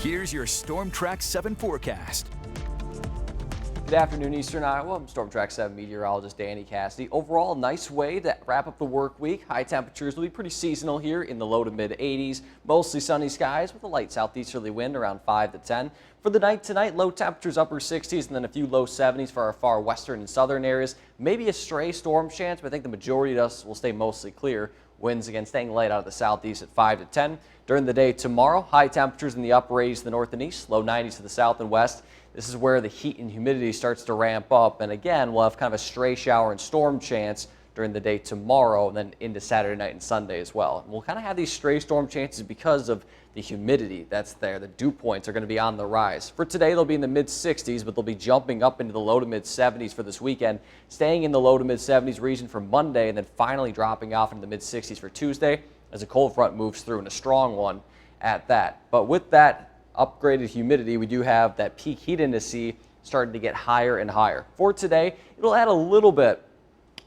Here's your Storm Track 7 forecast. Good afternoon, Eastern Iowa. I'm Storm Track 7 meteorologist Danny Cassidy. Overall, nice way to wrap up the work week. High temperatures will be pretty seasonal here in the low to mid 80s. Mostly sunny skies with a light southeasterly wind around 5 to 10. For the night tonight, low temperatures upper 60s and then a few low 70s for our far western and southern areas. Maybe a stray storm chance, but I think the majority of us will stay mostly clear. Winds again staying light out of the southeast at 5 to 10. During the day tomorrow, high temperatures in the upper 80s to the north and east, low 90s to the south and west. This is where the heat and humidity starts to ramp up. And again, we'll have kind of a stray shower and storm chance during the day tomorrow and then into Saturday night and Sunday as well. And we'll kind of have these stray storm chances because of the humidity that's there. The dew points are going to be on the rise. For today, they'll be in the mid 60s, but they'll be jumping up into the low to mid 70s for this weekend, staying in the low to mid 70s region for Monday, and then finally dropping off into the mid 60s for Tuesday as a cold front moves through, and a strong one at that. But with that upgraded humidity, we do have that peak heat index starting to get higher and higher. For today, it'll add a little bit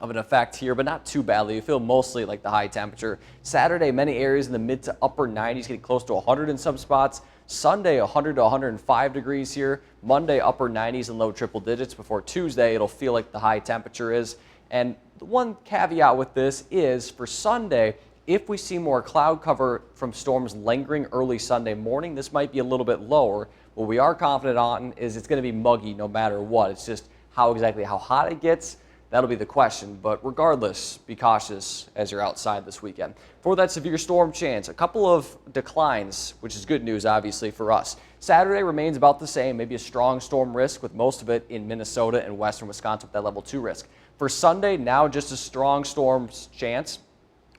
of an effect here, but not too badly. You feel mostly like the high temperature. Saturday, many areas in the mid to upper 90s, getting close to 100 in some spots. Sunday, 100 to 105 degrees here. Monday, upper 90s and low triple digits. Before Tuesday, it'll feel like the high temperature is. And the one caveat with this is for Sunday, if we see more cloud cover from storms lingering early Sunday morning, this might be a little bit lower. What we are confident on is it's going to be muggy no matter what. It's just how hot it gets. That'll be the question, but regardless, be cautious as you're outside this weekend. For that severe storm chance, a couple of declines, which is good news, obviously, for us. Saturday remains about the same, maybe a strong storm risk with most of it in Minnesota and western Wisconsin with that level 2 risk. For Sunday, now just a strong storm chance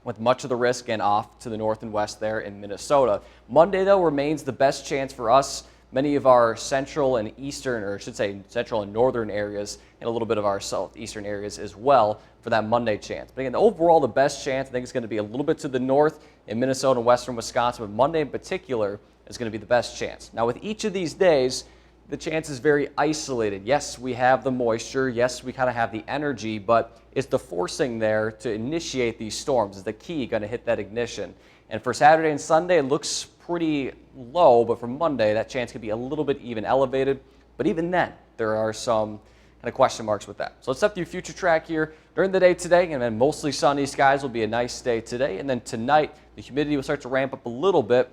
with much of the risk and off to the north and west there in Minnesota. Monday, though, remains the best chance for us. Many of our central and eastern, or I should say central and northern areas, and a little bit of our southeastern areas as well for that Monday chance. But again, overall, the best chance I think is going to be a little bit to the north in Minnesota and western Wisconsin, but Monday in particular is going to be the best chance. Now, with each of these days, the chance is very isolated. Yes, we have the moisture. Yes, we kind of have the energy, but it's the forcing there to initiate these storms is the key going to hit that ignition. And for Saturday and Sunday, it looks pretty low, but for Monday, that chance could be a little bit even elevated. But even then, there are some kind of question marks with that. So let's step through future track here. During the day today, and then mostly sunny skies will be a nice day today. And then tonight, the humidity will start to ramp up a little bit.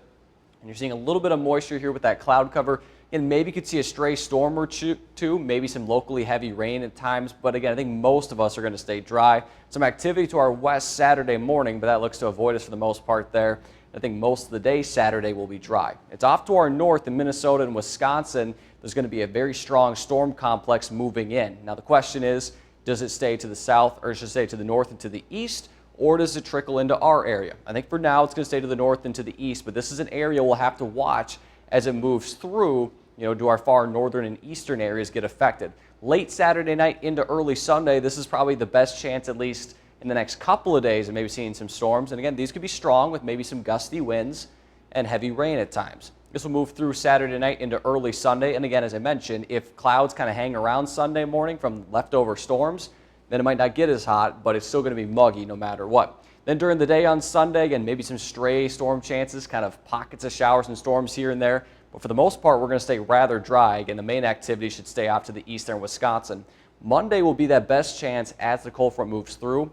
And you're seeing a little bit of moisture here with that cloud cover. And maybe you could see a stray storm or two, maybe some locally heavy rain at times. But again, I think most of us are going to stay dry. Some activity to our west Saturday morning, but that looks to avoid us for the most part there. I think most of the day Saturday will be dry. It's off to our north in Minnesota and Wisconsin. There's going to be a very strong storm complex moving in. Now the question is, does it stay to the south, or should it stay to the north and to the east, or does it trickle into our area? I think for now it's going to stay to the north and to the east, but this is an area we'll have to watch as it moves through. Do our far northern and eastern areas get affected? Late Saturday night into early Sunday, this is probably the best chance, at least in the next couple of days, of maybe seeing some storms. And again, these could be strong with maybe some gusty winds and heavy rain at times. This will move through Saturday night into early Sunday. And again, as I mentioned, if clouds kind of hang around Sunday morning from leftover storms, then it might not get as hot, but it's still going to be muggy no matter what. Then during the day on Sunday, again, maybe some stray storm chances, kind of pockets of showers and storms here and there. But for the most part, we're going to stay rather dry. Again, the main activity should stay off to the eastern Wisconsin. Monday will be that best chance as the cold front moves through.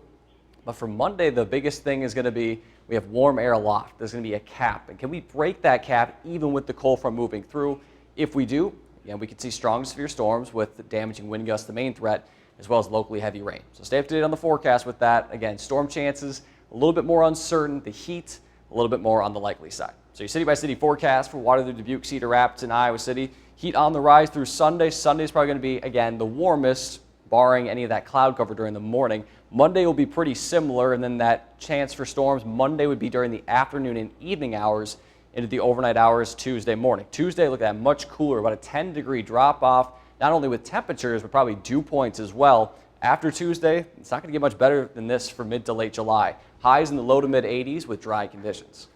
But for Monday, the biggest thing is going to be we have warm air aloft. There's going to be a cap. And can we break that cap even with the cold front moving through? If we do, again, we could see strong severe storms with damaging wind gusts, the main threat, as well as locally heavy rain. So stay up to date on the forecast with that. Again, storm chances, a little bit more uncertain. The heat, a little bit more on the likely side. So your city-by-city forecast for Waterloo, Dubuque, Cedar Rapids, and Iowa City. Heat on the rise through Sunday. Sunday is probably going to be, again, the warmest, barring any of that cloud cover during the morning. Monday will be pretty similar, and then that chance for storms Monday would be during the afternoon and evening hours into the overnight hours Tuesday morning. Tuesday, look at that, much cooler, about a 10-degree drop-off, not only with temperatures, but probably dew points as well. After Tuesday, it's not going to get much better than this for mid to late July. Highs in the low to mid 80s with dry conditions.